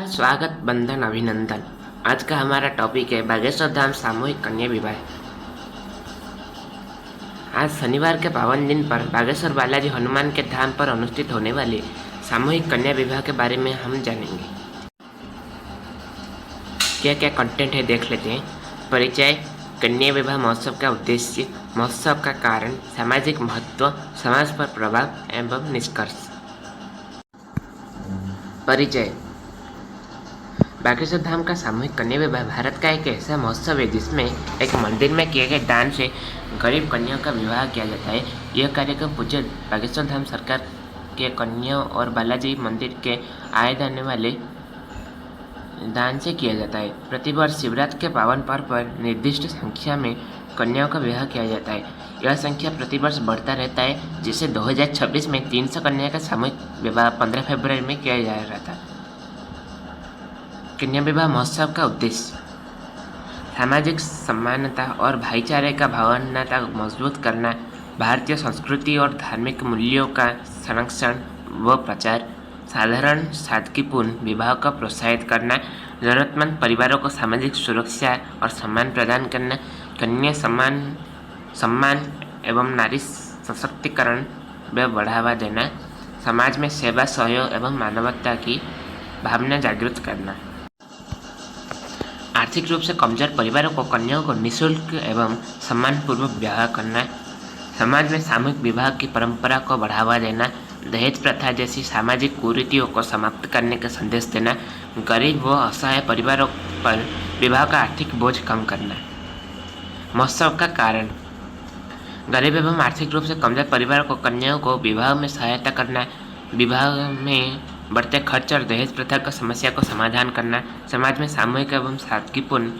स्वागत बंधन अभिनंदन। आज का हमारा टॉपिक है बागेश्वर धाम सामूहिक कन्या विवाह। आज शनिवार के पावन दिन पर बागेश्वर बालाजी हनुमान के धाम पर अनुष्ठित होने वाले सामूहिक कन्या विवाह के बारे में हम जानेंगे। क्या क्या कंटेंट है देख लेते हैं। परिचय, कन्या विवाह महोत्सव का उद्देश्य, महोत्सव का कारण, सामाजिक महत्व, समाज पर प्रभाव एवं निष्कर्ष। परिचय। बागेश्वर धाम का सामूहिक कन्या विवाह भारत का एक ऐसा महोत्सव है जिसमें एक मंदिर में किए गए दान से गरीब कन्याओं का विवाह किया जाता है। यह कार्यक्रम पूज्य बागेश्वर धाम सरकार के कन्याओं और बालाजी मंदिर के आए जाने वाले दान से किया जाता है। प्रतिवर्ष शिवरात्रि के पावन पर्व पर निर्दिष्ट संख्या में कन्याओं का विवाह किया जाता है। यह संख्या प्रतिवर्ष बढ़ता रहता है, जिससे 2026 में 300 कन्या का सामूहिक विवाह 15 फरवरी में किया जा रहा था। कन्या विवाह महोत्सव का उद्देश्य सामाजिक समानता और भाईचारे का भावना मजबूत करना, भारतीय संस्कृति और धार्मिक मूल्यों का संरक्षण व प्रचार, साधारण सादगीपूर्ण विवाह को प्रोत्साहित करना, जरूरतमंद परिवारों को सामाजिक सुरक्षा और सम्मान प्रदान करना, कन्या सम्मान एवं नारी सशक्तिकरण में बढ़ावा देना, समाज में सेवा, सहयोग एवं मानवता की भावना जागृत करना। आर्थिक रूप से कमजोर परिवारों को कन्याओं को निःशुल्क एवं सम्मानपूर्वक विवाह करना, समाज में सामूहिक विवाह की परंपरा को बढ़ावा देना, दहेज प्रथा जैसी सामाजिक कुरीतियों को समाप्त करने का संदेश देना, गरीब व असहाय परिवारों पर विवाह का आर्थिक बोझ कम करना। महोत्सव का कारण गरीब एवं आर्थिक रूप से कमजोर परिवारों को कन्याओं को विवाह में सहायता करना, विवाह में बढ़ते खर्च और दहेज प्रथा की समस्या को समाधान करना, समाज में सामूहिक एवं सादगीपूर्ण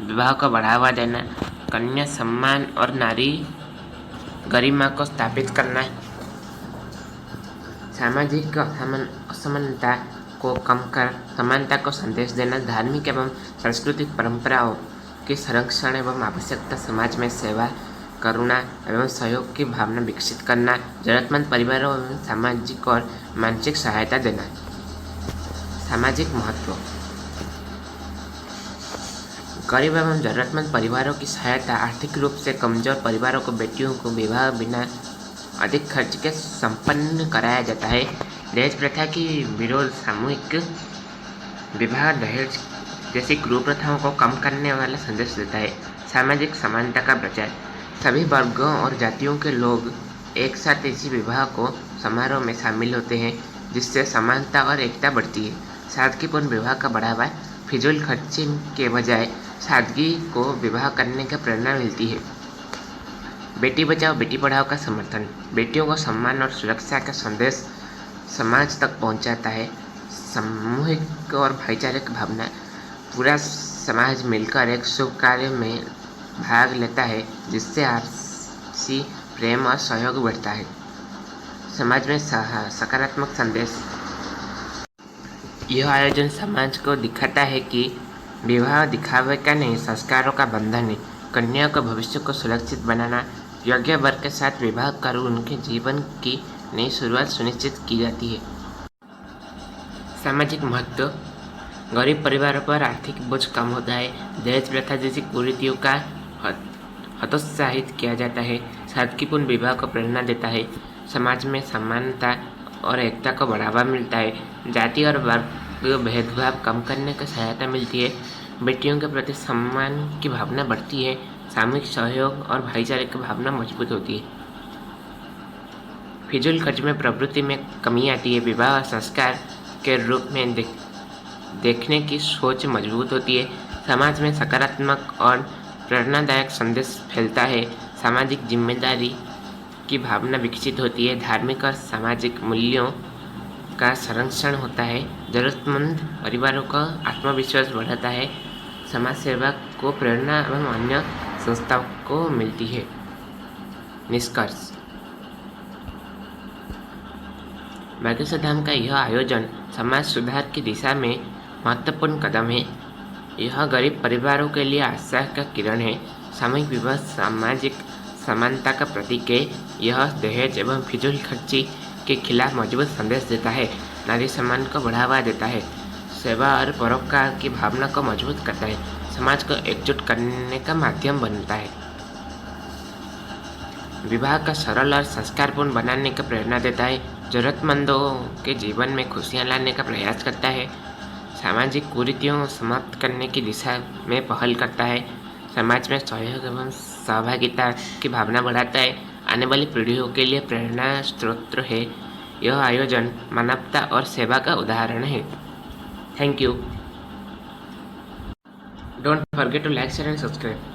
विवाह को बढ़ावा देना, कन्या सम्मान और नारी गरिमा को स्थापित करना, सामाजिक असमानता को कम कर समानता को संदेश देना, धार्मिक एवं सांस्कृतिक परंपराओं के संरक्षण एवं आवश्यकता, समाज में सेवा, करुणा एवं सहयोग की भावना विकसित करना, जरूरतमंद परिवारों में सामाजिक और मानसिक सहायता देना। सामाजिक महत्व गरीब एवं जरूरतमंद परिवारों की सहायता, आर्थिक रूप से कमजोर परिवारों को बेटियों को विवाह बिना अधिक खर्च के संपन्न कराया जाता है। दहेज प्रथा की विरोध, सामूहिक विवाह दहेज जैसी कुप्रथाओं को कम करने वाला संदेश देता है। सामाजिक समानता का प्रचार, सभी वर्गों और जातियों के लोग एक साथ इसी विवाह को समारोह में शामिल होते हैं, जिससे समानता और एकता बढ़ती है। सादगीपूर्ण विवाह का बढ़ावा, फिजूल खर्ची के बजाय सादगी को विवाह करने की प्रेरणा मिलती है। बेटी बचाओ बेटी पढ़ाओ का समर्थन, बेटियों को सम्मान और सुरक्षा का संदेश समाज तक पहुंचाता है। सामूहिक और भाईचारे की भावना, पूरा समाज मिलकर एक शुभ कार्य में भाग लेता है, जिससे आपसी प्रेम और सहयोग बढ़ता है। समाज में सकारात्मक संदेश, यह आयोजन समाज को दिखाता है कि विवाह दिखावे का नहीं, संस्कारों का बंधन है। कन्या को भविष्य को सुरक्षित बनाना, योग्य वर के साथ विवाह कर उनके जीवन की नई शुरुआत सुनिश्चित की जाती है। सामाजिक महत्व, गरीब परिवारों पर आर्थिक बोझ कम होता है, दहेज प्रथा जैसी कुरीतियों का हतोत्साहित किया जाता है, सादगीपूर्ण विवाह को प्रेरणा देता है, समाज में समानता और एकता को बढ़ावा मिलता है, जाति और वर्ग भेदभाव कम करने की सहायता मिलती है, बेटियों के प्रति सम्मान की भावना बढ़ती है, सामूहिक सहयोग और भाईचारे की भावना मजबूत होती है। फिजूल खर्च में प्रवृत्ति में कमी आती है, विवाह संस्कार के रूप में देखने की सोच मजबूत होती है, समाज में सकारात्मक और प्रेरणादायक संदेश फैलता है, सामाजिक जिम्मेदारी की भावना विकसित होती है, धार्मिक और सामाजिक मूल्यों का संरक्षण होता है, जरूरतमंद परिवारों का आत्मविश्वास बढ़ाता है, समाज सेवा को प्रेरणा एवं अन्य संस्थाओं को मिलती है। निष्कर्ष, बागेश्वर धाम का यह आयोजन समाज सुधार की दिशा में महत्वपूर्ण कदम है। यह गरीब परिवारों के लिए आशा का किरण है। सामूहिक विवाह सामाजिक समानता का प्रतीक है। यह दहेज एवं फिजूल खर्ची के खिलाफ मजबूत संदेश देता है, नारी सम्मान को बढ़ावा देता है, सेवा और परोपकार की भावना को मजबूत करता है, समाज को एकजुट करने का माध्यम बनता है। विवाह का सरल और संस्कारपूर्ण बनाने का प्रेरणा देता है, जरूरतमंदों के जीवन में खुशियाँ लाने का प्रयास करता है, सामाजिक कुरीतियों समाप्त करने की दिशा में पहल करता है, समाज में सहयोग एवं सहभागिता की भावना बढ़ाता है, आने वाली पीढ़ियों के लिए प्रेरणा स्रोत है। यह आयोजन मानवता और सेवा का उदाहरण है। Thank you. Don't forget to like, share and subscribe.